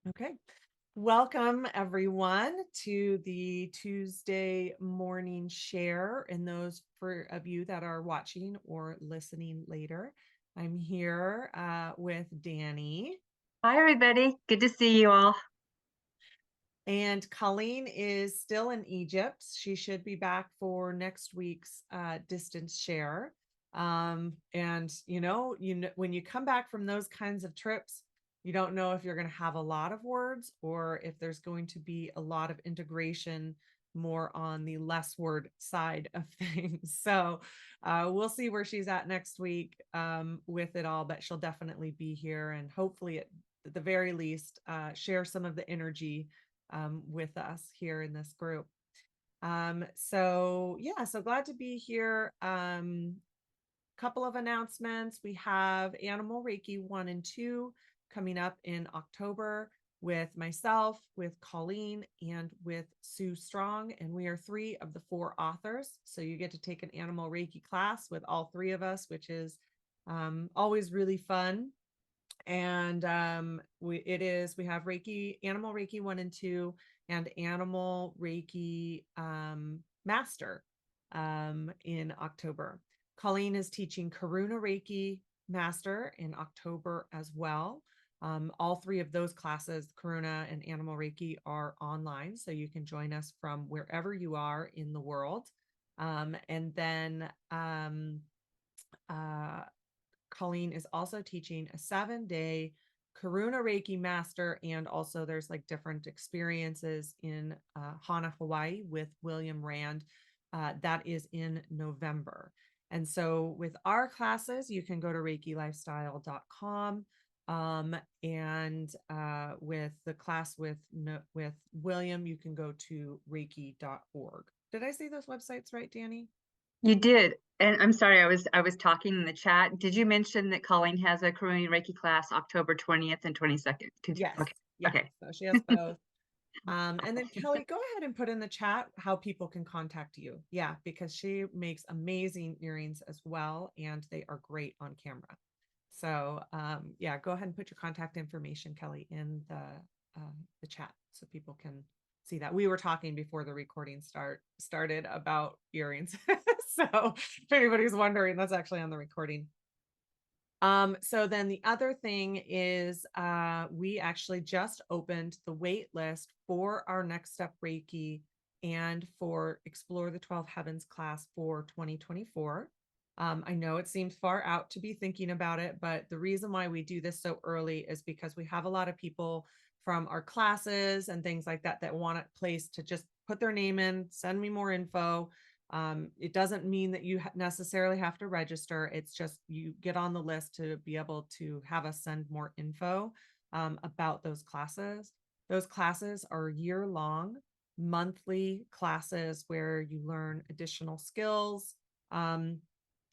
Okay. Welcome, everyone, to the Tuesday morning share. And those of you that are watching or listening later, I'm here with Danni. Hi, everybody. Good to see you all. And Colleen is still in Egypt. She should be back for next week's distance share. And when you come back from those kinds of trips, you don't know if you're going to have a lot of words or if there's going to be a lot of integration more on the less word side of things. So we'll see where she's at next week with it all, but she'll definitely be here and hopefully at the very least share some of the energy with us here in this group. So glad to be here. Couple of announcements. We have Animal Reiki 1 and 2 coming up in October with myself, with Colleen, and with Sue Strong. And we are 3 of the 4 authors. So you get to take an Animal Reiki class with all 3 of us, which is always really fun. And we have Reiki, Animal Reiki 1 and 2, and Animal Reiki Master in October. Colleen is teaching Karuna Reiki Master in October as well. All 3 of those classes, Karuna and Animal Reiki, are online, so you can join us from wherever you are in the world. And then Colleen is also teaching a 7-day Karuna Reiki Master, and also there's like different experiences in Hana, Hawaii with William Rand. That is in November. And so with our classes, you can go to reikilifestyle.com. And with the class with William, you can go to reiki.org. Did I say those websites right, Danni? You did. And I'm sorry, I was talking in the chat. Did you mention that Colleen has a Korean Reiki class October 20th and 22nd? Yes. Okay. Yeah. Okay. So she has both. And then Kelly, go ahead and put in the chat how people can contact you. Yeah, because she makes amazing earrings as well, and they are great on camera. So yeah, go ahead and put your contact information, Kelly, in the chat so people can see that. We were talking before the recording started about earrings. So if anybody's wondering, that's actually on the recording. So then the other thing is we actually just opened the wait list for our Next Step Reiki and for Explore the 12 Heavens class for 2024. I know it seems far out to be thinking about it, but the reason why we do this so early is because we have a lot of people from our classes and things like that that want a place to just put their name in, send me more info. It doesn't mean that you necessarily have to register. It's just you get on the list to be able to have us send more info about those classes. Those classes are year-long, monthly classes where you learn additional skills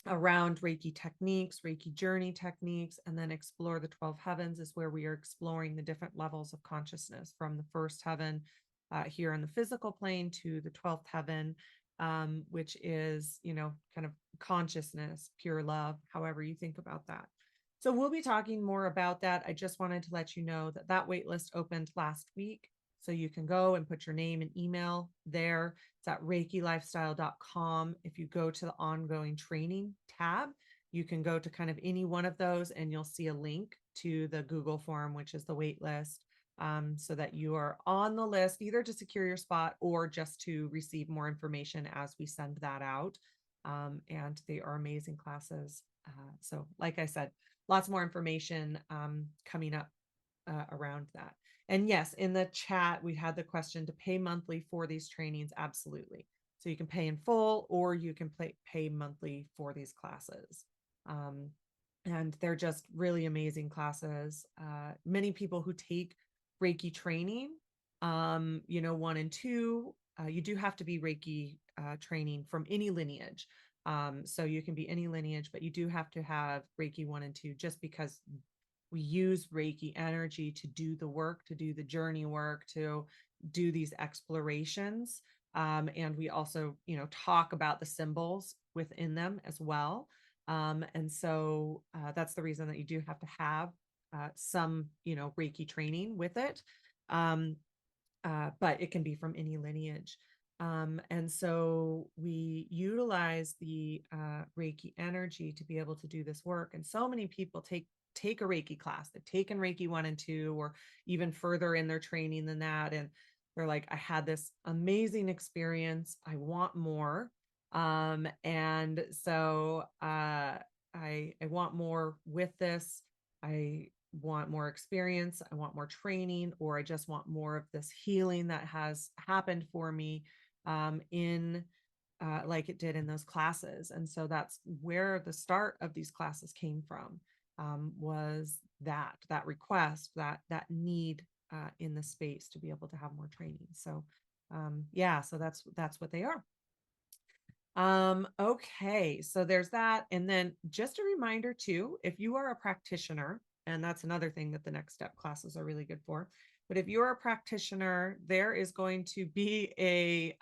around Reiki techniques, Reiki journey techniques, and then Explore the 12 Heavens is where we are exploring the different levels of consciousness from the first heaven here on the physical plane to the 12th heaven, which is, kind of consciousness, pure love, however you think about that. So we'll be talking more about that. I just wanted to let you know that that wait list opened last week. So you can go and put your name and email there. It's at reikilifestyle.com. If you go to the ongoing training tab, you can go to kind of any one of those and you'll see a link to the Google form, which is the wait list, so that you are on the list either to secure your spot or just to receive more information as we send that out. And they are amazing classes. So like I said, lots more information coming up around that. And yes, in the chat, we had the question to pay monthly for these trainings. Absolutely. So you can pay in full or you can pay monthly for these classes. And they're just really amazing classes. Many people who take Reiki training, 1 and 2, you do have to be Reiki training from any lineage. So you can be any lineage, but you do have to have Reiki 1 and 2 just because we use Reiki energy to do the work, to do the journey work, to do these explorations. And we also, talk about the symbols within them as well. And so that's the reason that you do have to have some, Reiki training with it. But it can be from any lineage. And so we utilize the Reiki energy to be able to do this work. And so many people take a Reiki class. They've taken Reiki 1 and 2, or even further in their training than that. And they're like, I had this amazing experience. I want more. And so I want more with this. I want more experience. I want more training, or I just want more of this healing that has happened for me in like it did in those classes. And so that's where the start of these classes came from, was that request, that need in the space to be able to have more training. So yeah, so that's what they are. Okay, so there's that. And then just a reminder too, if you are a practitioner, and that's another thing that the next step classes are really good for, but if you're a practitioner, there is going to be a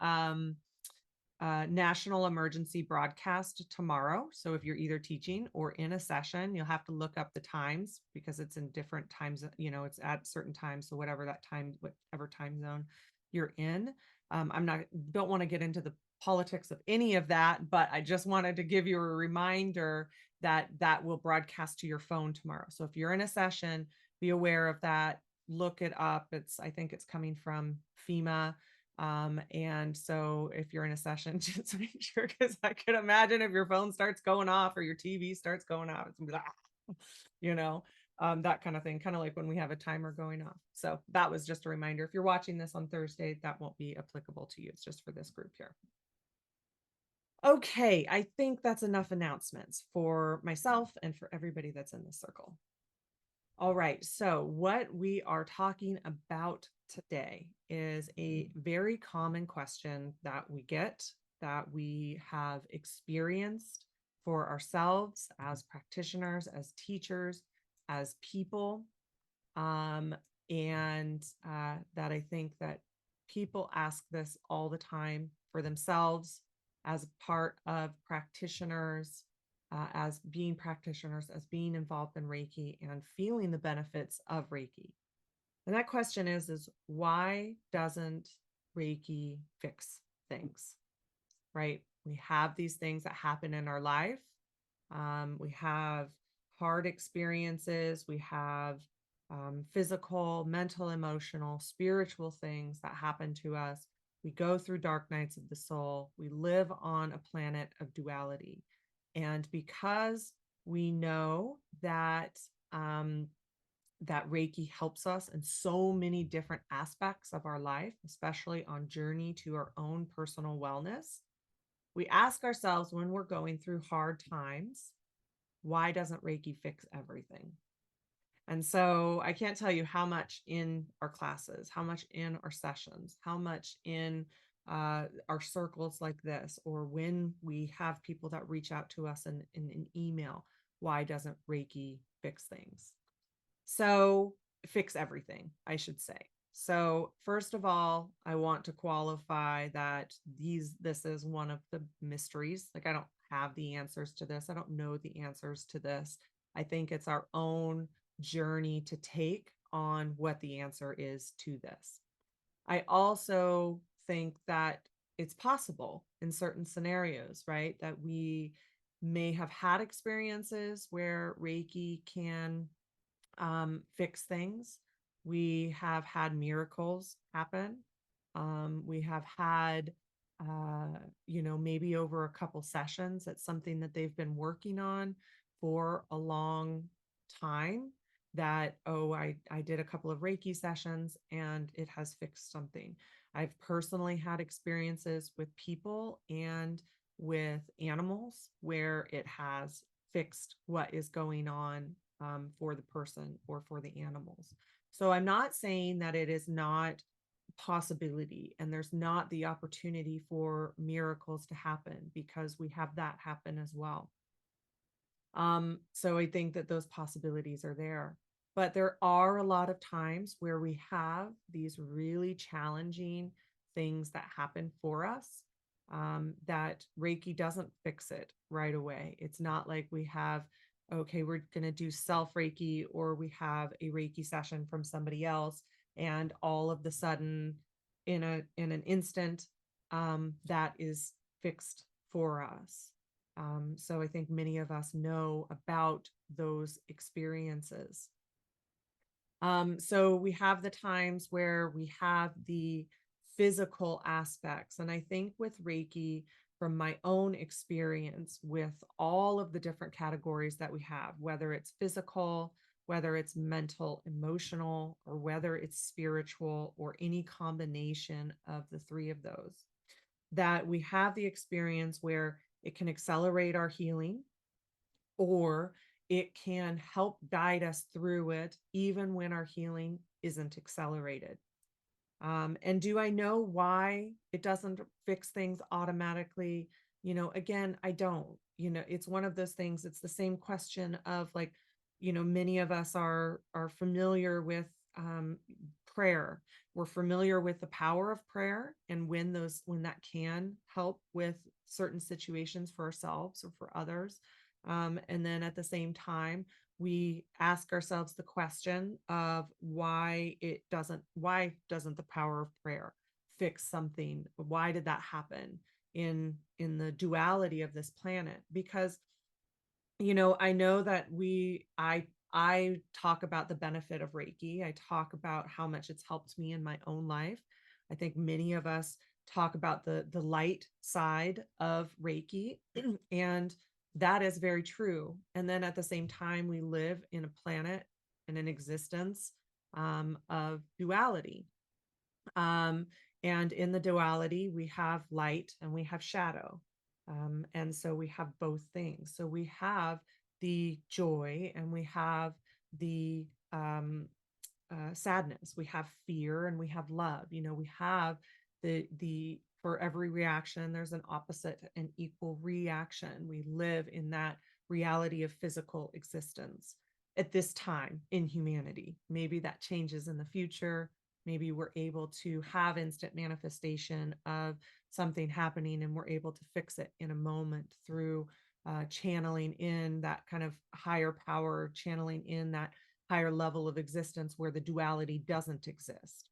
national emergency broadcast tomorrow. So if you're either teaching or in a session, you'll have to look up the times, because it's in different times, it's at certain times. So whatever time zone you're in. Don't want to get into the politics of any of that, but I just wanted to give you a reminder that will broadcast to your phone tomorrow. So if you're in a session, be aware of that, look it up. I think it's coming from FEMA. And so if you're in a session, just make sure, because I could imagine if your phone starts going off or your TV starts going off, it's gonna be like, that kind of thing, kind of like when we have a timer going off. So that was just a reminder. If you're watching this on Thursday, that won't be applicable to you. It's just for this group here. Okay, I think that's enough announcements for myself and for everybody that's in this circle. All right, so what we are talking about today is a very common question that we get, that we have experienced for ourselves as practitioners, as teachers, as people, and that I think that people ask this all the time for themselves, as part of practitioners, as being practitioners, as being involved in Reiki and feeling the benefits of Reiki. And that question is why doesn't Reiki fix things, right? We have these things that happen in our life. We have hard experiences. We have physical, mental, emotional, spiritual things that happen to us. We go through dark nights of the soul. We live on a planet of duality. And because we know that that Reiki helps us in so many different aspects of our life, especially on journey to our own personal wellness, we ask ourselves when we're going through hard times, why doesn't Reiki fix everything? And so I can't tell you how much in our classes, how much in our sessions, how much in our circles like this, or when we have people that reach out to us in an email, why doesn't Reiki fix things? So fix everything, I should say. So first of all, I want to qualify that this is one of the mysteries. Like, I don't have the answers to this. I don't know the answers to this. I think it's our own journey to take on what the answer is to this. I also think that it's possible in certain scenarios, right? That we may have had experiences where Reiki can fix things. We have had miracles happen. We have had, maybe over a couple sessions, that's something that they've been working on for a long time, that, oh, I did a couple of Reiki sessions and it has fixed something. I've personally had experiences with people and with animals where it has fixed what is going on for the person or for the animals. So I'm not saying that it is not possibility and there's not the opportunity for miracles to happen, because we have that happen as well. So I think that those possibilities are there. But there are a lot of times where we have these really challenging things that happen for us, that Reiki doesn't fix it right away. It's not like we have okay, we're going to do self Reiki, or we have a Reiki session from somebody else, and all of the sudden, in an instant, that is fixed for us. So I think many of us know about those experiences. So we have the times where we have the physical aspects. And I think with Reiki, from my own experience with all of the different categories that we have, whether it's physical, whether it's mental, emotional, or whether it's spiritual, or any combination of the three of those, that we have the experience where it can accelerate our healing, or it can help guide us through it, even when our healing isn't accelerated. And do I know why it doesn't fix things automatically? Again, I don't. It's one of those things. It's the same question of, like, many of us are familiar with prayer. We're familiar with the power of prayer, and when that can help with certain situations for ourselves or for others. And then at the same time, we ask ourselves the question of why doesn't the power of prayer fix something? Why did that happen in the duality of this planet? Because I know that I talk about the benefit of Reiki. I talk about how much it's helped me in my own life. I think many of us talk about the light side of Reiki, and that is very true. And then at the same time, we live in a planet and an existence of duality. Um, and in the duality, we have light and we have shadow. And so we have both things. So we have the joy and we have the sadness. We have fear and we have love. We have the for every reaction, there's an opposite and equal reaction. We live in that reality of physical existence at this time in humanity. Maybe that changes in the future. Maybe we're able to have instant manifestation of something happening, and we're able to fix it in a moment through channeling in that kind of higher power, channeling in that higher level of existence where the duality doesn't exist.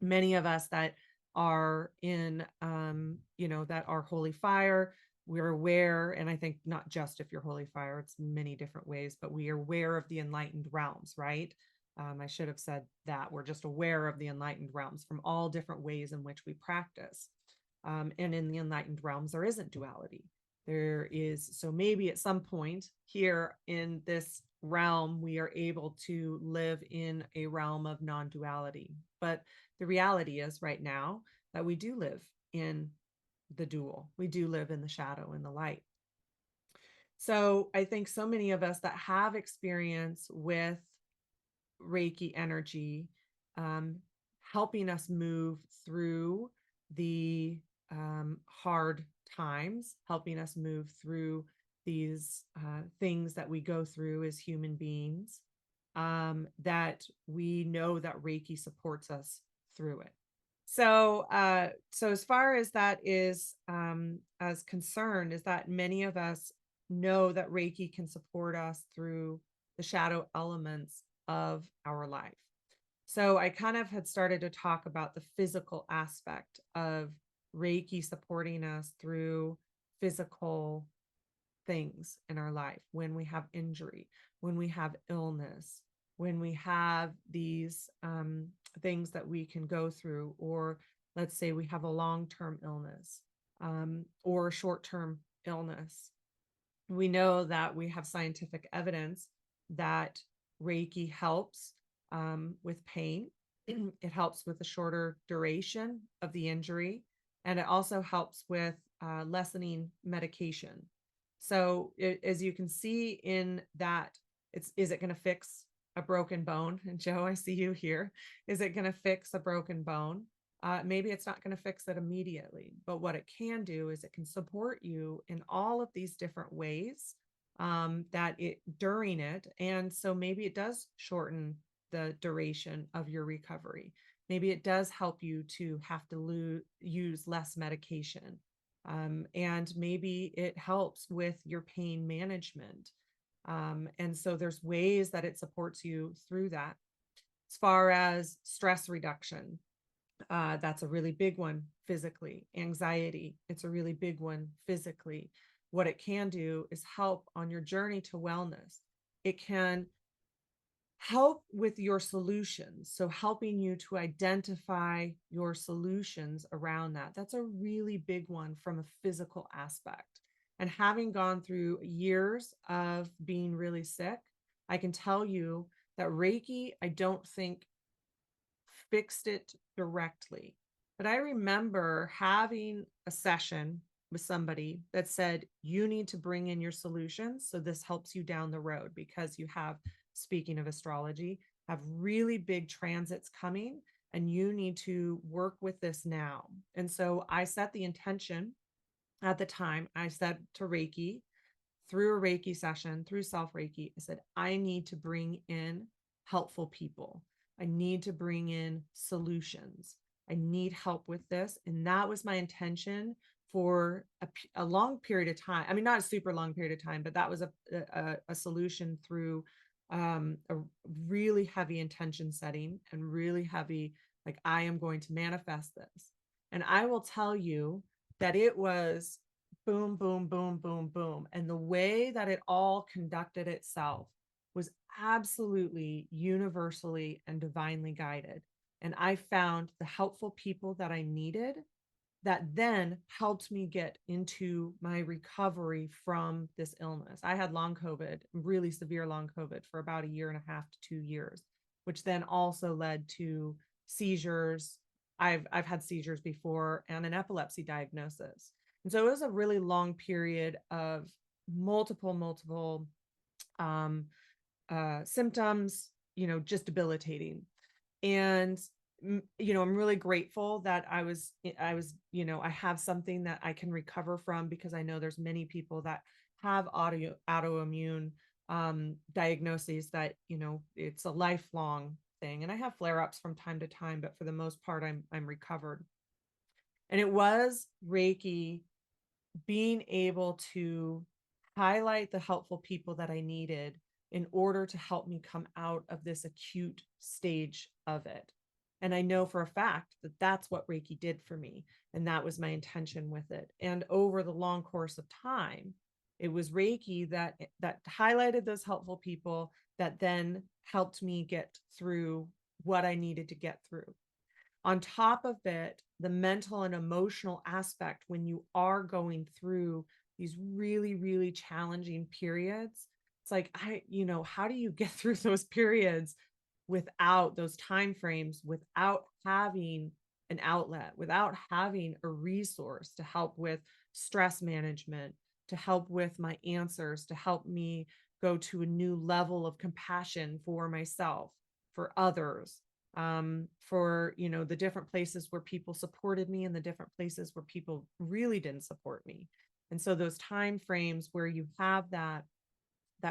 Many of us that are in, that are holy fire, we're aware, and I think not just if you're holy fire, it's many different ways, but we are aware of the enlightened realms, right? I should have said that we're just aware of the enlightened realms from all different ways in which we practice. And in the enlightened realms, there isn't duality. So maybe at some point here in this realm, we are able to live in a realm of non-duality. But the reality is right now that we do live in the dual. We do live in the shadow and the light. So I think so many of us that have experience with Reiki energy, helping us move through the hard times, helping us move through these things that we go through as human beings, that we know that Reiki supports us through it. So as far as that is as concerned, is that many of us know that Reiki can support us through the shadow elements of our life. So I kind of had started to talk about the physical aspect of Reiki supporting us through physical things in our life, when we have injury, when we have illness, when we have these things that we can go through, or let's say we have a long-term illness or short-term illness. We know that we have scientific evidence that Reiki helps with pain. It helps with a shorter duration of the injury, and it also helps with lessening medication. So as you can see in that, is it going to fix a broken bone? And Joe, I see you here. Is it going to fix a broken bone? Maybe it's not going to fix it immediately, but what it can do is it can support you in all of these different ways during it. And so maybe it does shorten the duration of your recovery. Maybe it does help you to have to use less medication. And maybe it helps with your pain management. And so there's ways that it supports you through that. As far as stress reduction, that's a really big one physically. Anxiety, it's a really big one physically. What it can do is help on your journey to wellness. It can help with your solutions. So, helping you to identify your solutions around that. That's a really big one from a physical aspect. And having gone through years of being really sick, I can tell you that Reiki, I don't think fixed it directly. But I remember having a session with somebody that said, you need to bring in your solutions. So this helps you down the road because you have, speaking of astrology, have really big transits coming and you need to work with this now. And so I set the intention at the time, I said to Reiki, through a Reiki session, through self Reiki, I said, I need to bring in helpful people. I need to bring in solutions. I need help with this. And that was my intention for a long period of time. I mean, not a super long period of time, but that was a solution through a really heavy intention setting and really heavy, like, I am going to manifest this. And I will tell you that it was boom, boom, boom, boom, boom. And the way that it all conducted itself was absolutely universally and divinely guided. And I found the helpful people that I needed that then helped me get into my recovery from this illness. I had long COVID, really severe long COVID for about a year and a half to 2 years, which then also led to seizures. I've had seizures before and an epilepsy diagnosis. And so it was a really long period of multiple um, symptoms, just debilitating. And I'm really grateful that I have something that I can recover from, because I know there's many people that have autoimmune diagnoses that, it's a lifelong thing. And I have flare-ups from time to time, but for the most part, I'm recovered. And it was Reiki being able to highlight the helpful people that I needed in order to help me come out of this acute stage of it. And I know for a fact that that's what Reiki did for me. And that was my intention with it. And over the long course of time, it was Reiki that highlighted those helpful people that then helped me get through what I needed to get through. On top of it, the mental and emotional aspect, when you are going through these really, really challenging periods, it's like, how do you get through those periods without those time frames, without having an outlet, without having a resource to help with stress management, to help with my answers, to help me go to a new level of compassion for myself, for others, for the different places where people supported me and the different places where people really didn't support me. And so those time frames where you have that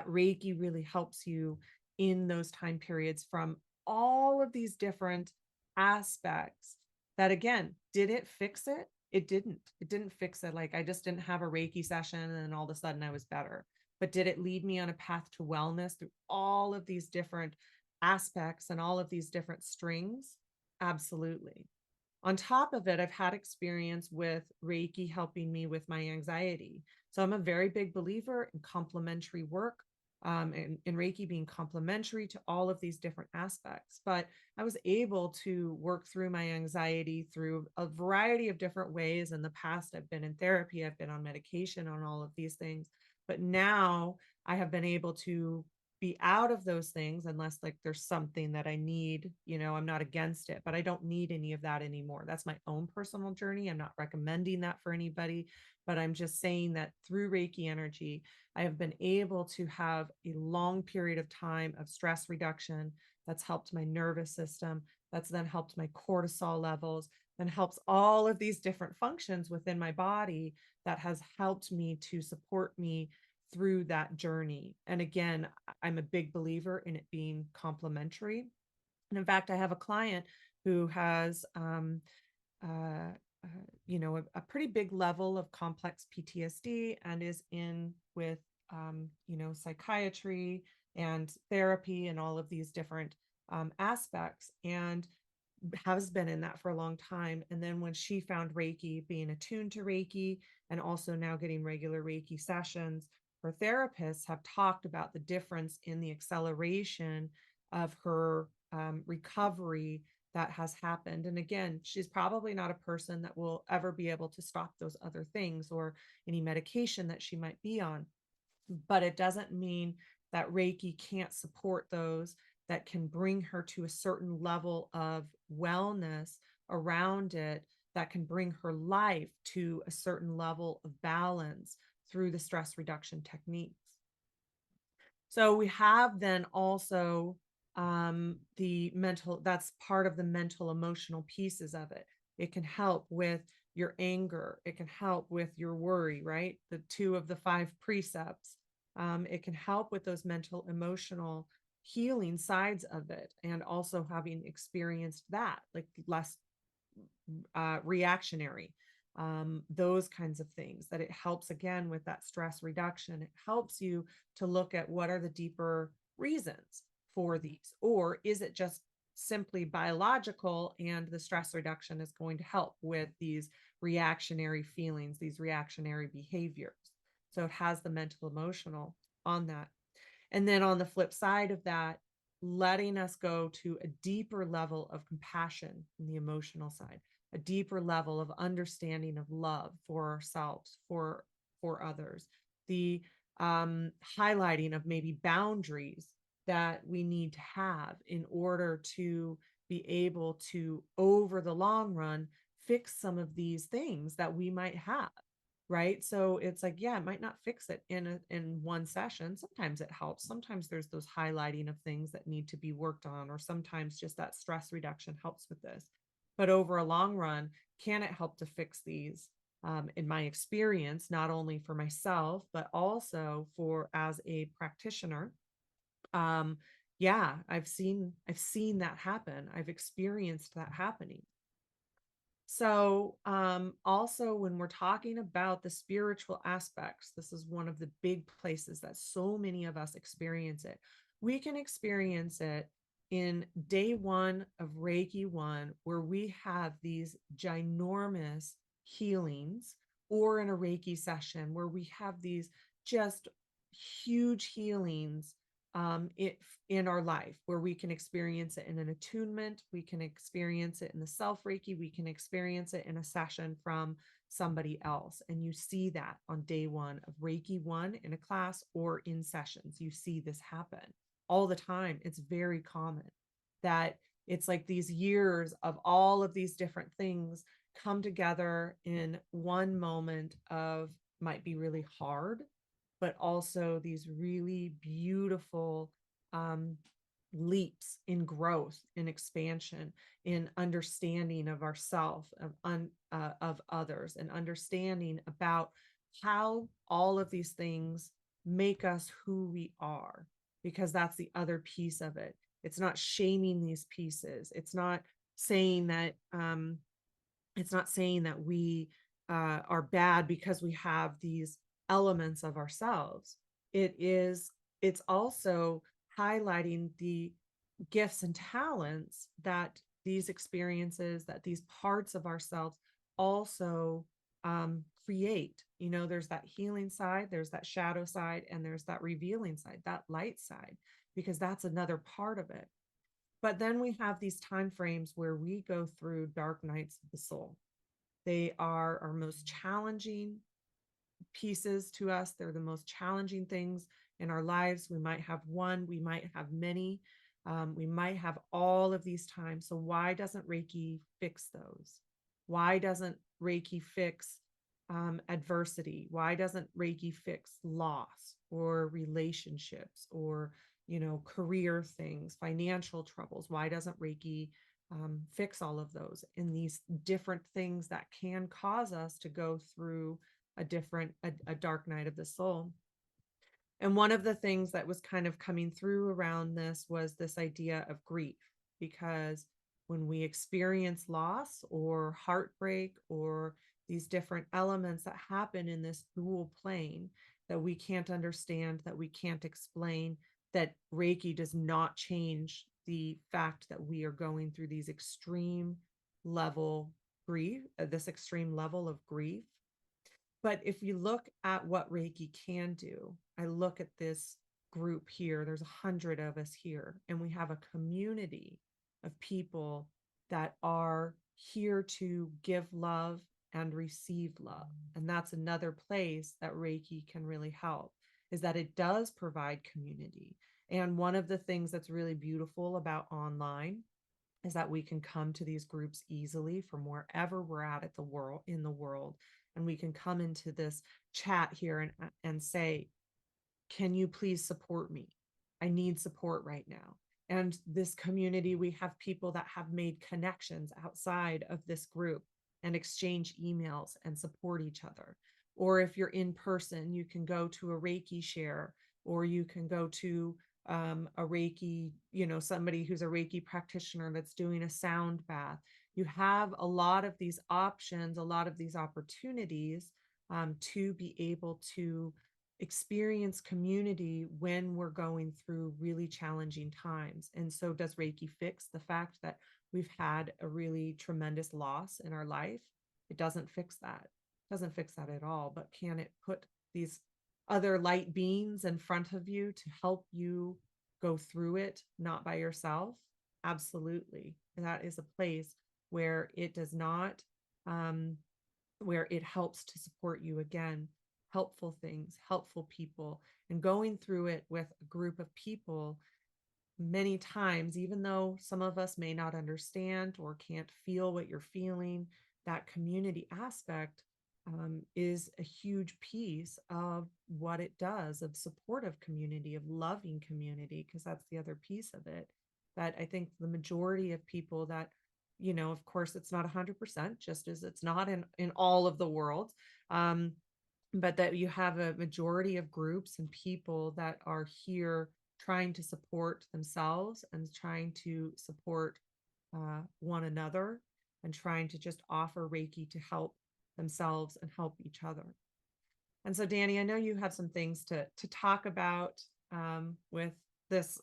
Reiki really helps you in those time periods from all of these different aspects. That, again, did it fix it? It didn't fix it. Like, I just didn't have a Reiki session and then all of a sudden I was better. But did it lead me on a path to wellness through all of these different aspects and all of these different strings? Absolutely. On top of it, I've had experience with Reiki helping me with my anxiety. So I'm a very big believer in complementary work, and Reiki being complementary to all of these different aspects. But I was able to work through my anxiety through a variety of different ways. In the past, I've been in therapy, I've been on medication, on all of these things. But now I have been able to be out of those things, unless like there's something that I need, I'm not against it, but I don't need any of that anymore. That's my own personal journey. I'm not recommending that for anybody, but I'm just saying that through Reiki energy, I have been able to have a long period of time of stress reduction that's helped my nervous system, that's then helped my cortisol levels, then helps all of these different functions within my body, that has helped me to support me through that journey. And again, I'm a big believer in it being complementary. And in fact, I have a client who has, uh, a pretty big level of complex PTSD and is in with psychiatry and therapy and all of these different aspects, and has been in that for a long time. And then when she found Reiki, being attuned to Reiki, and also now getting regular Reiki sessions, her therapists have talked about the difference in the acceleration of her recovery that has happened. And again, she's probably not a person that will ever be able to stop those other things or any medication that she might be on. But it doesn't mean that Reiki can't support those, that can bring her to a certain level of wellness around it, that can bring her life to a certain level of balance through the stress reduction techniques. So we have then also the mental, that's part of the mental emotional pieces of it. It can help with your anger. It can help with your worry, right? The 2 of the 5 precepts. It can help with those mental emotional healing sides of it. And also having experienced that, like less reactionary, those kinds of things, that it helps again with that stress reduction. It helps you to look at what are the deeper reasons for these, or is it just simply biological and the stress reduction is going to help with these reactionary feelings, these reactionary behaviors. So it has the mental emotional on that. And then on the flip side of that, letting us go to a deeper level of compassion in the emotional side, a deeper level of understanding of love for ourselves, for others, the highlighting of maybe boundaries that we need to have in order to be able to, over the long run, fix some of these things that we might have. Right. So it's like, yeah, it might not fix it in one session. Sometimes it helps. Sometimes there's those highlighting of things that need to be worked on, or sometimes just that stress reduction helps with this. But over a long run, can it help to fix these? In my experience, not only for myself, but also for as a practitioner. Yeah, I've seen that happen. I've experienced that happening. So, also when we're talking about the spiritual aspects, this is one of the big places that so many of us experience it. We can experience it in day 1 of Reiki 1, where we have these ginormous healings, or in a Reiki session where we have these just huge healings in our life, where we can experience it in an attunement, we can experience it in the self Reiki, we can experience it in a session from somebody else. And you see that on day 1 of Reiki 1 in a class or in sessions. You see this happen all the time. It's very common that it's like these years of all of these different things come together in one moment of, might be really hard, but also these really beautiful um, leaps in growth, in expansion, in understanding of ourself, of others, and understanding about how all of these things make us who we are, because that's the other piece of it. It's not shaming these pieces. It's not saying that we are bad because we have these elements of ourselves. It's also highlighting the gifts and talents that these experiences, that these parts of ourselves also create. There's that healing side, there's that shadow side, and there's that revealing side, that light side, because that's another part of it. But then we have these time frames where we go through dark nights of the soul. They are our most challenging pieces to us. They're the most challenging things in our lives. We might have one, we might have many, we might have all of these times. So why doesn't Reiki fix those? Why doesn't Reiki fix adversity? Why doesn't Reiki fix loss or relationships, or career things, financial troubles? Why doesn't Reiki fix all of those in these different things that can cause us to go through a dark night of the soul? And one of the things that was kind of coming through around this was this idea of grief, because when we experience loss or heartbreak or these different elements that happen in this dual plane, that we can't understand, that we can't explain, that Reiki does not change the fact that we are going through these extreme level grief, this extreme level of grief. But if you look at what Reiki can do, I look at this group here, there's 100 of us here, and we have a community of people that are here to give love and receive love. And that's another place that Reiki can really help, is that it does provide community. And one of the things that's really beautiful about online is that we can come to these groups easily from wherever we're at the world, in the world, and we can come into this chat here and say, can you please support me? I need support right now. And this community, we have people that have made connections outside of this group and exchange emails and support each other. Or if you're in person, you can go to a Reiki share, or you can go to a Reiki, somebody who's a Reiki practitioner that's doing a sound bath. You have a lot of these options, a lot of these opportunities to be able to experience community when we're going through really challenging times. And so, does Reiki fix the fact that we've had a really tremendous loss in our life? It doesn't fix that. It doesn't fix that at all. But can it put these other light beings in front of you to help you go through it, not by yourself? Absolutely. That is a place where it does not, where it helps to support you again. Helpful things, helpful people, and going through it with a group of people many times, even though some of us may not understand or can't feel what you're feeling, that community aspect is a huge piece of what it does, of supportive community, of loving community, because that's the other piece of it. That I think the majority of people that, of course, it's not 100%, just as it's not in all of the world. But that you have a majority of groups and people that are here trying to support themselves and trying to support one another, and trying to just offer Reiki to help themselves and help each other. And so, Danni, I know you have some things to talk about with this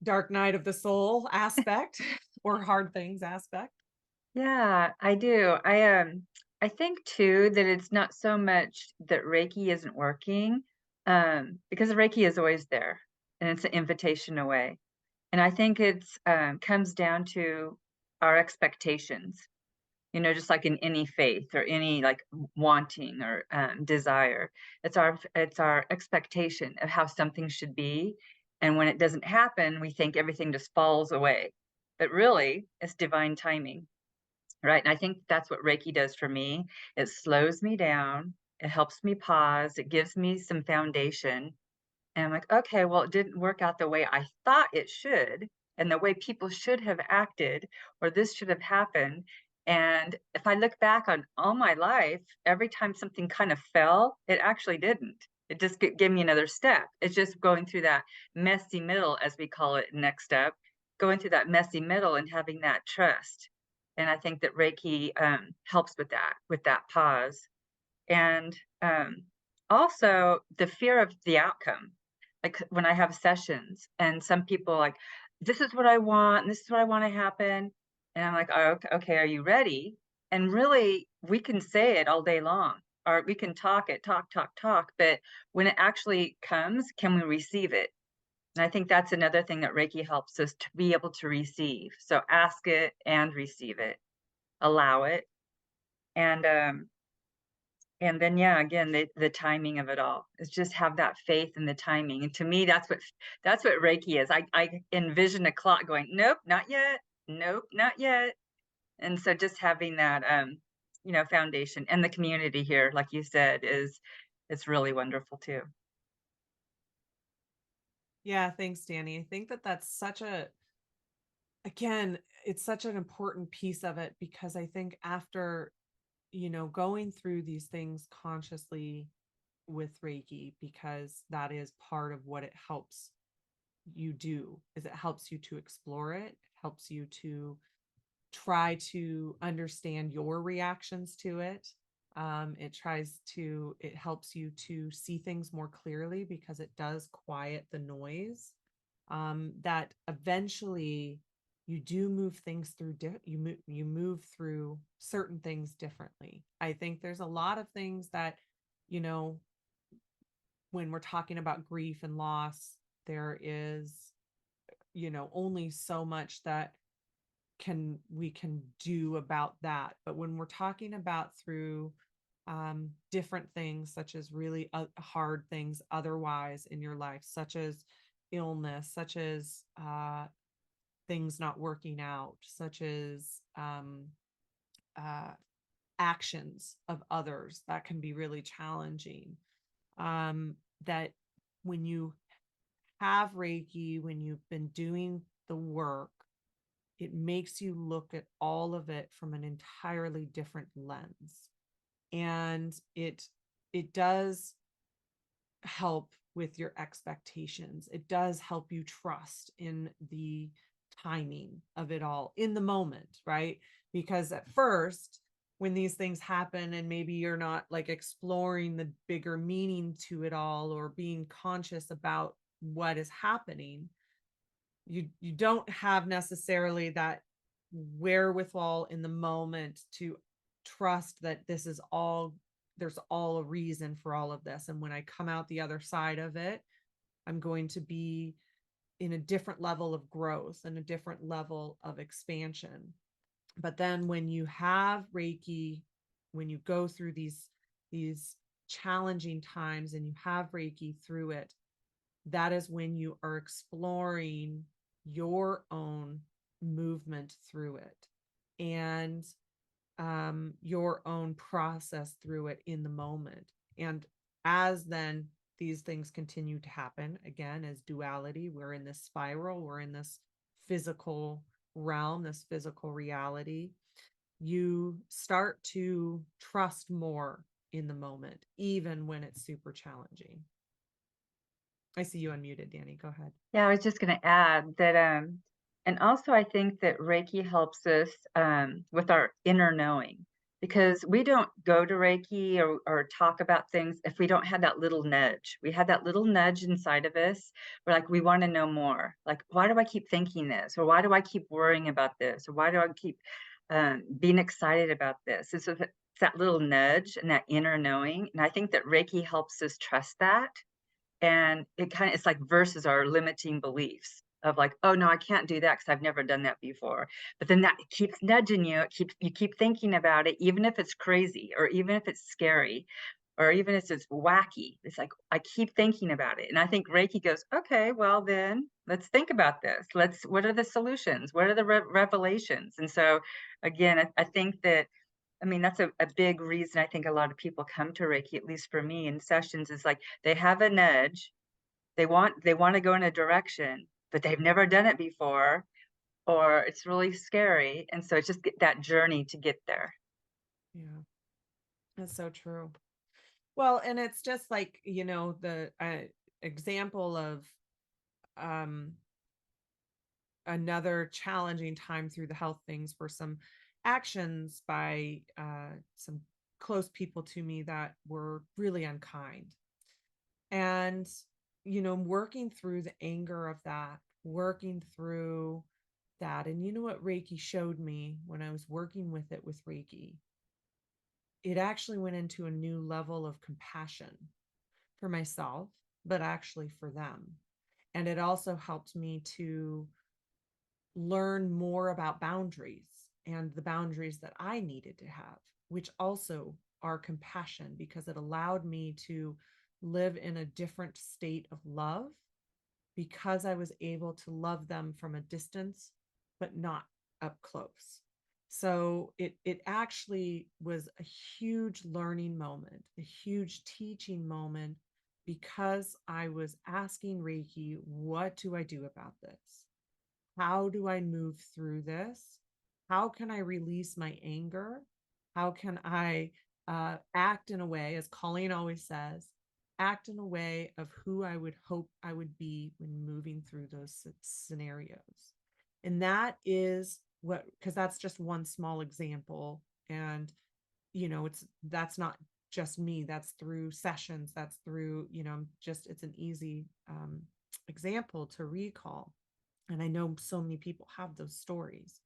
dark night of the soul aspect or hard things aspect. Yeah, I do. I think too that it's not so much that Reiki isn't working, because Reiki is always there and it's an invitation away. And I think it's comes down to our expectations, just like in any faith or any like wanting or desire. It's our expectation of how something should be. And when it doesn't happen, we think everything just falls away. But really, it's divine timing. Right. And I think that's what Reiki does for me. It slows me down. It helps me pause. It gives me some foundation. And I'm like, okay, well, it didn't work out the way I thought it should, and the way people should have acted, or this should have happened. And if I look back on all my life, every time something kind of fell, it actually didn't. It just gave me another step. It's just going through that messy middle, as we call it, next step, going through that messy middle and having that trust. And I think that Reiki helps with that pause. And also the fear of the outcome. Like when I have sessions and some people like, this is what I want, and this is what I want to happen. And I'm like, oh, okay, are you ready? And really, we can say it all day long, or we can talk it, talk. But when it actually comes, can we receive it? And I think that's another thing that Reiki helps us to be able to receive. So ask it and receive it, allow it. And then, yeah, again, the timing of it all is just have that faith in the timing. And to me, that's what Reiki is. I envision a clock going, nope, not yet. Nope, not yet. And so just having that, foundation, and the community here, like you said, it's really wonderful too. Yeah, thanks, Danni. I think that that's again, it's such an important piece of it, because I think after, going through these things consciously with Reiki, because that is part of what it helps you do, is it helps you to explore it, helps you to try to understand your reactions to it, It helps you to see things more clearly because it does quiet the noise. That eventually you do move things through, you move through certain things differently. I think there's a lot of things that, you know, when we're talking about grief and loss, there is, only so much that we can do about that. But when we're talking about through different things, such as really hard things otherwise in your life, such as illness, such as things not working out, such as uh, actions of others that can be really challenging. That when you have Reiki, when you've been doing the work, it makes you look at all of it from an entirely different lens. And it does help with your expectations. It does help you trust in the timing of it all in the moment, right? Because at first, when these things happen and maybe you're not like exploring the bigger meaning to it all or being conscious about what is happening, you don't have necessarily that wherewithal in the moment to trust that there's all a reason for all of this. And when I come out the other side of it, I'm going to be in a different level of growth and a different level of expansion. But then when you have Reiki, when you go through these challenging times and you have Reiki through it, that is when you are exploring your own movement through it and your own process through it in the moment. And as then these things continue to happen, again, as duality, we're in this spiral, we're in this physical realm, this physical reality, you start to trust more in the moment, even when it's super challenging. I see you unmuted, Danni. Go ahead. Yeah, I was just going to add that, and also I think that Reiki helps us with our inner knowing, because we don't go to Reiki or talk about things if we don't have that little nudge. We have that little nudge inside of us. We're like, we want to know more. Like, why do I keep thinking this? Or why do I keep worrying about this? Or why do I keep being excited about this? And so it's that little nudge and that inner knowing. And I think that Reiki helps us trust that, and it's like versus our limiting beliefs of like, oh no, I can't do that because I've never done that before. But then that keeps nudging you. You keep thinking about it, even if it's crazy or even if it's scary or even if it's wacky. It's like, I keep thinking about it. And I think Reiki goes, okay, well then let's think about this. What are the solutions? What are the revelations? And so again, I think that, I mean, that's a big reason I think a lot of people come to Reiki, at least for me in sessions, is like they have a nudge, they want to go in a direction, but they've never done it before, or it's really scary. And so it's just that journey to get there. Yeah, that's so true. Well, and it's just like, the example of um another challenging time through the health things for some actions by some close people to me that were really unkind. And, working through the anger of that, working through that. And you know what Reiki showed me when I was working with it with Reiki? It actually went into a new level of compassion for myself, but actually for them. And it also helped me to learn more about boundaries and the boundaries that I needed to have, which also are compassion, because it allowed me to live in a different state of love because I was able to love them from a distance, but not up close. So it actually was a huge learning moment, a huge teaching moment, because I was asking Reiki, what do I do about this? How do I move through this? How can I release my anger? How can I act in a way, as Colleen always says, act in a way of who I would hope I would be when moving through those scenarios? And that is because that's just one small example. And that's not just me, that's through sessions, that's through, it's an easy example to recall. And I know so many people have those stories,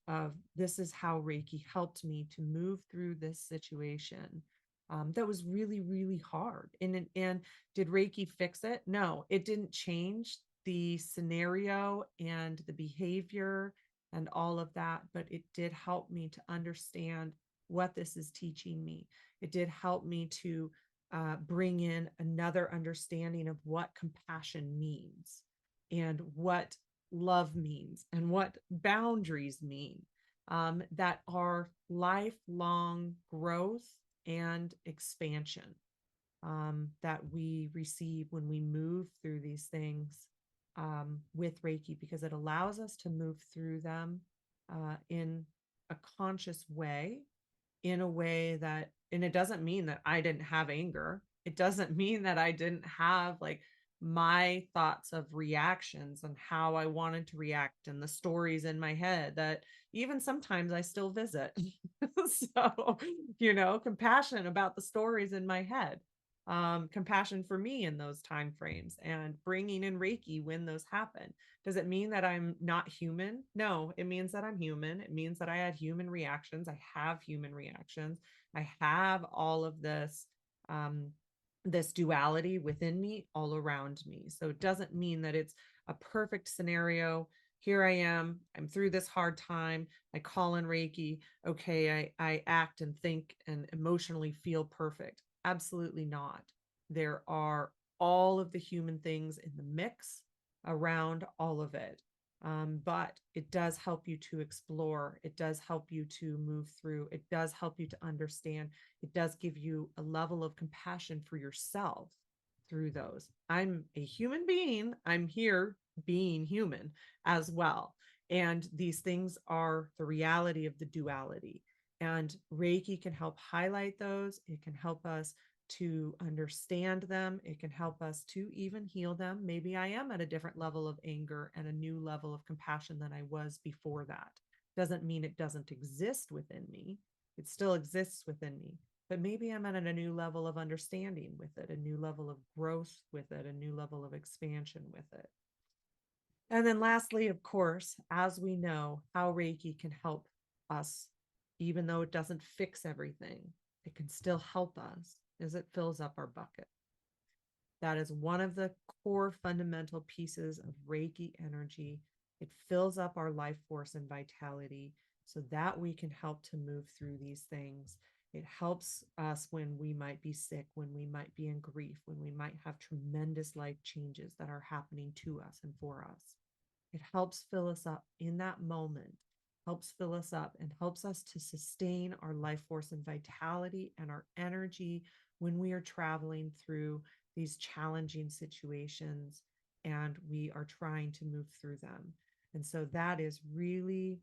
of this is how Reiki helped me to move through this situation that was really, really hard. And did Reiki fix it? No, it didn't change the scenario and the behavior and all of that, but it did help me to understand what this is teaching me. It did help me to bring in another understanding of what compassion means and what love means and what boundaries mean, that are lifelong growth and expansion, that we receive when we move through these things with Reiki, because it allows us to move through them in a conscious way, in a way that, and it doesn't mean that I didn't have anger. It doesn't mean that I didn't have like my thoughts of reactions and how I wanted to react and the stories in my head that even sometimes I still visit. So, compassion about the stories in my head, compassion for me in those time frames, and bringing in Reiki when those happen. Does it mean that I'm not human? No, it means that I'm human. It means that I had human reactions. I have human reactions. I have all of this duality within me, all around me. So it doesn't mean that it's a perfect scenario. Here I am, I'm through this hard time, I call in Reiki, okay, I act and think and emotionally feel perfect. Absolutely not. There are all of the human things in the mix around all of it. But it does help you to explore. It does help you to move through. It does help you to understand. It does give you a level of compassion for yourself through those. I'm a human being. I'm here being human as well. And these things are the reality of the duality. And Reiki can help highlight those. It can help us to understand them. It can help us to even heal them. Maybe I am at a different level of anger and a new level of compassion than I was before that. Doesn't mean it doesn't exist within me. It still exists within me. But maybe I'm at a new level of understanding with it, a new level of growth with it, a new level of expansion with it. And then lastly, of course, as we know, how Reiki can help us, even though it doesn't fix everything, it can still help us, as it fills up our bucket. That is one of the core fundamental pieces of Reiki energy. It fills up our life force and vitality so that we can help to move through these things. It helps us when we might be sick, when we might be in grief, when we might have tremendous life changes that are happening to us and for us. It helps fill us up in that moment, helps fill us up and helps us to sustain our life force and vitality and our energy when we are traveling through these challenging situations and we are trying to move through them. And so that is really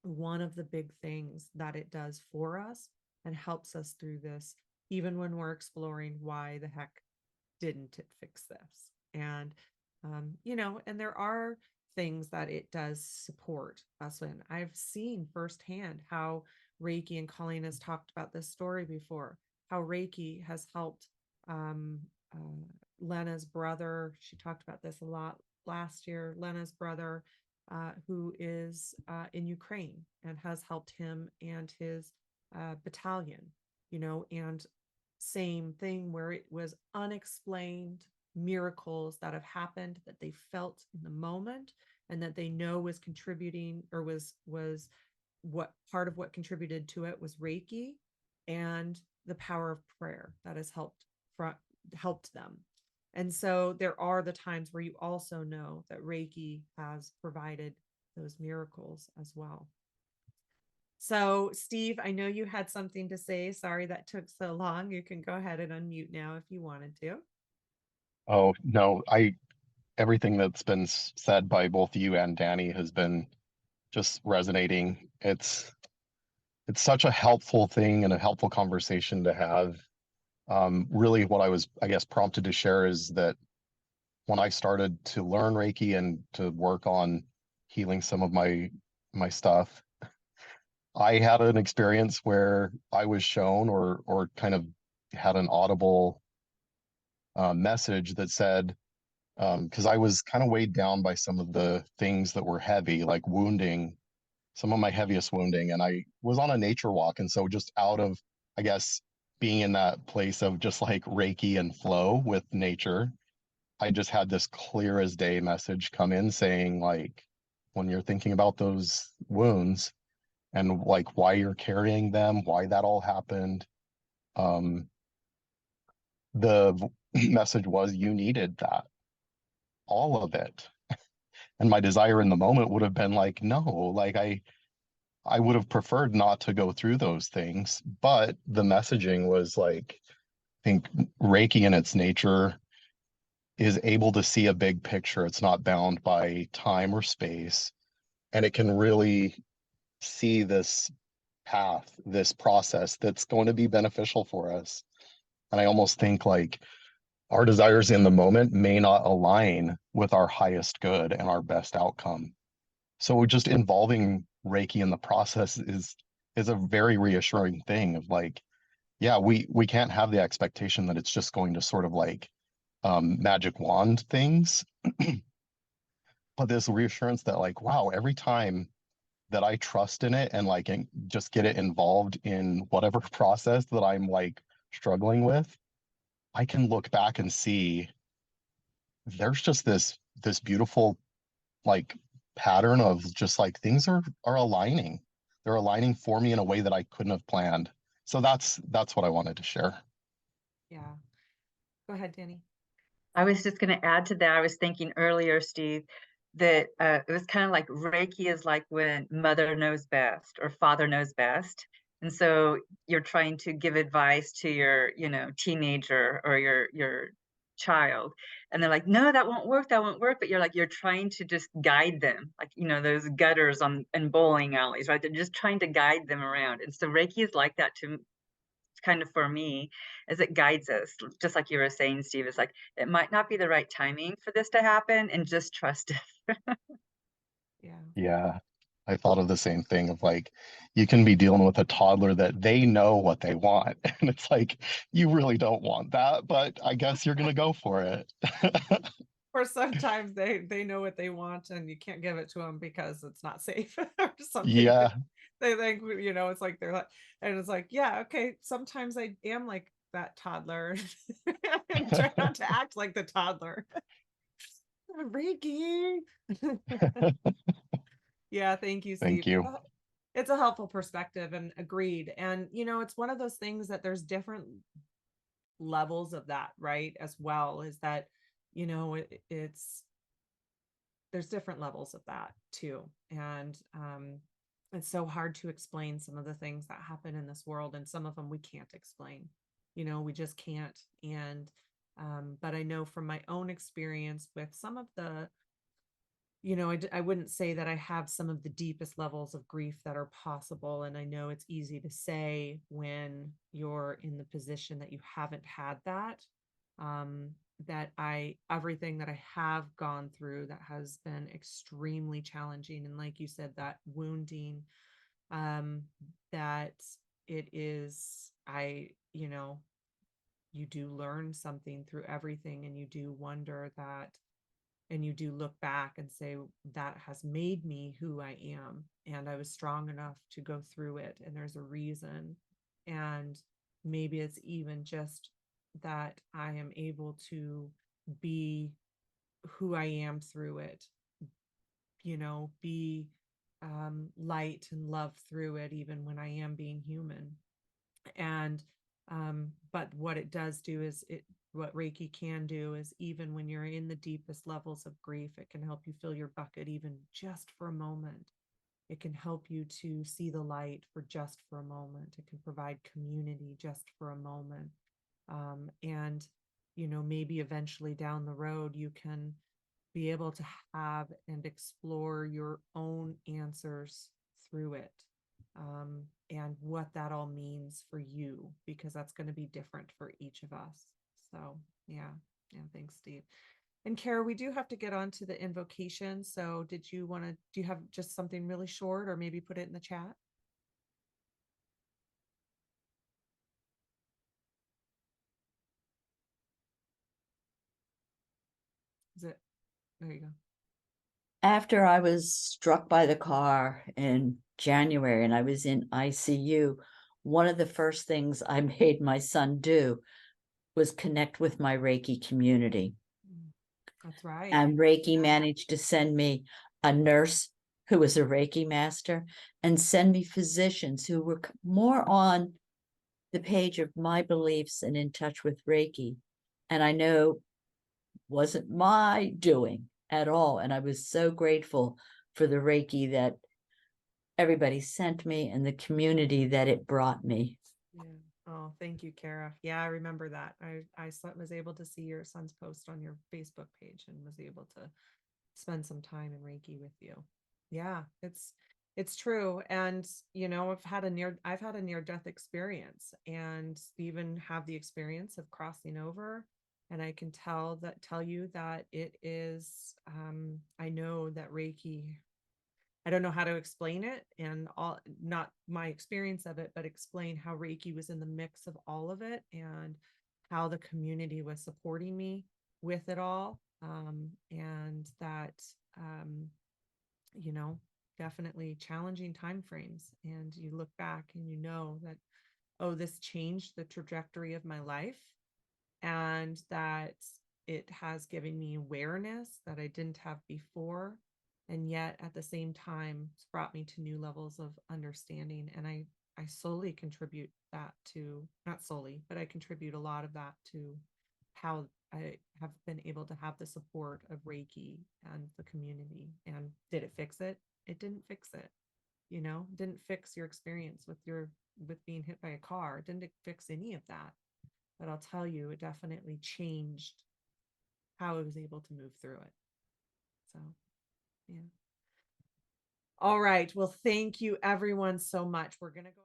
one of the big things that it does for us and helps us through this, even when we're exploring why the heck didn't it fix this. And and there are things that it does support us in. I've seen firsthand how Reiki, and Colleen has talked about this story before, how Reiki has helped Lena's brother. She talked about this a lot last year. Lena's brother, who is in Ukraine, and has helped him and his battalion, and same thing where it was unexplained miracles that have happened that they felt in the moment and that they know was contributing, or was what part of what contributed to it was Reiki and the power of prayer that has helped them. And so there are the times where you also know that Reiki has provided those miracles as well. So, Steve, I know you had something to say. Sorry that took so long. You can go ahead and unmute now if you wanted to. Oh, no, everything that's been said by both you and Danni has been just resonating. It's such a helpful thing and a helpful conversation to have. Really what I was, I guess, prompted to share is that when I started to learn Reiki and to work on healing some of my stuff, I had an experience where I was shown or kind of had an audible message that said, because I was kind of weighed down by some of the things that were heavy, like wounding, some of my heaviest wounding, and I was on a nature walk, and so just out of, I guess, being in that place of just like Reiki and flow with nature, I just had this clear as day message come in saying, like, when you're thinking about those wounds and like why you're carrying them, why that all happened, um, the message was you needed that, all of it. And my desire in the moment would have been like, no, like I would have preferred not to go through those things, but the messaging was like, I think Reiki in its nature is able to see a big picture. It's not bound by time or space, and it can really see this path, this process that's going to be beneficial for us. And I almost think like our desires in the moment may not align with our highest good and our best outcome. So just involving Reiki in the process is a very reassuring thing of like, yeah, we can't have the expectation that it's just going to sort of like magic wand things, but this reassurance that like, wow, every time that I trust in it and like just get it involved in whatever process that I'm like struggling with, I can look back and see there's just this beautiful like pattern of just like things are aligning. They're aligning for me in a way that I couldn't have planned. So that's what I wanted to share. Yeah. Go ahead, Danny. I was just going to add to that. I was thinking earlier, Steve, that it was kind of like Reiki is like when mother knows best or father knows best. And so you're trying to give advice to your, teenager or your child. And they're like, no, that won't work. That won't work. But you're like, you're trying to just guide them, like, those gutters on in bowling alleys, right? They're just trying to guide them around. And so Reiki is like that to kind of for me as it guides us, just like you were saying, Steve. It's like it might not be the right timing for this to happen, and just trust it. Yeah. Yeah. I thought of the same thing of like you can be dealing with a toddler that they know what they want. And it's like you really don't want that, but I guess you're gonna go for it. Or sometimes they know what they want and you can't give it to them because it's not safe or something. Yeah. They think, it's like they're like, and it's like, yeah, okay, sometimes I am like that toddler and try not to act like the toddler. Reiki. Yeah, thank you, Thank Steve. you. It's a helpful perspective and agreed. And it's one of those things that there's different levels of that, right? As well, is that, it's there's different levels of that too. And it's so hard to explain some of the things that happen in this world, and some of them we can't explain, we just can't. And but I know from my own experience with some of the, I wouldn't say that I have some of the deepest levels of grief that are possible. And I know it's easy to say when you're in the position that you haven't had that, that everything that I have gone through that has been extremely challenging. And like you said, that wounding, that it is, you do learn something through everything, and you do wonder that, and you do look back and say that has made me who I am, and I was strong enough to go through it, and there's a reason. And maybe it's even just that I am able to be who I am through it, be light and love through it, even when I am being human. And but what it does do is what Reiki can do is, even when you're in the deepest levels of grief, it can help you fill your bucket even just for a moment. It can help you to see the light for just for a moment. It can provide community just for a moment. And maybe eventually down the road you can be able to have and explore your own answers through it, and what that all means for you, because that's going to be different for each of us. So yeah, thanks, Steve. And Kara, we do have to get on to the invocation. So do you have just something really short, or maybe put it in the chat? There you go. After I was struck by the car in January and I was in ICU, one of the first things I made my son do was connect with my Reiki community. That's right. And Reiki Yeah. managed to send me a nurse who was a Reiki master and send me physicians who were more on the page of my beliefs and in touch with Reiki. And I know wasn't my doing at all. And I was so grateful for the Reiki that everybody sent me and the community that it brought me. Yeah. Oh, thank you, Kara. Yeah, I remember that. I was able to see your son's post on your Facebook page and was able to spend some time in Reiki with you. Yeah, it's true. And I've had a near death experience and even have the experience of crossing over. And I can tell you that it is I know that Reiki, I don't know how to explain it and all, not my experience of it, but explain how Reiki was in the mix of all of it and how the community was supporting me with it all. And that, um, you know, definitely challenging time frames. And you look back and you know that, oh, this changed the trajectory of my life, and that it has given me awareness that I didn't have before. And yet at the same time, it's brought me to new levels of understanding. And I solely contribute that to, not solely, but I contribute a lot of that to how I have been able to have the support of Reiki and the community. And did it fix it? It didn't fix it. Didn't fix your experience with being hit by a car. It didn't fix any of that. But I'll tell you, it definitely changed how I was able to move through it. So, yeah. All right. Well, thank you everyone so much. We're going to go.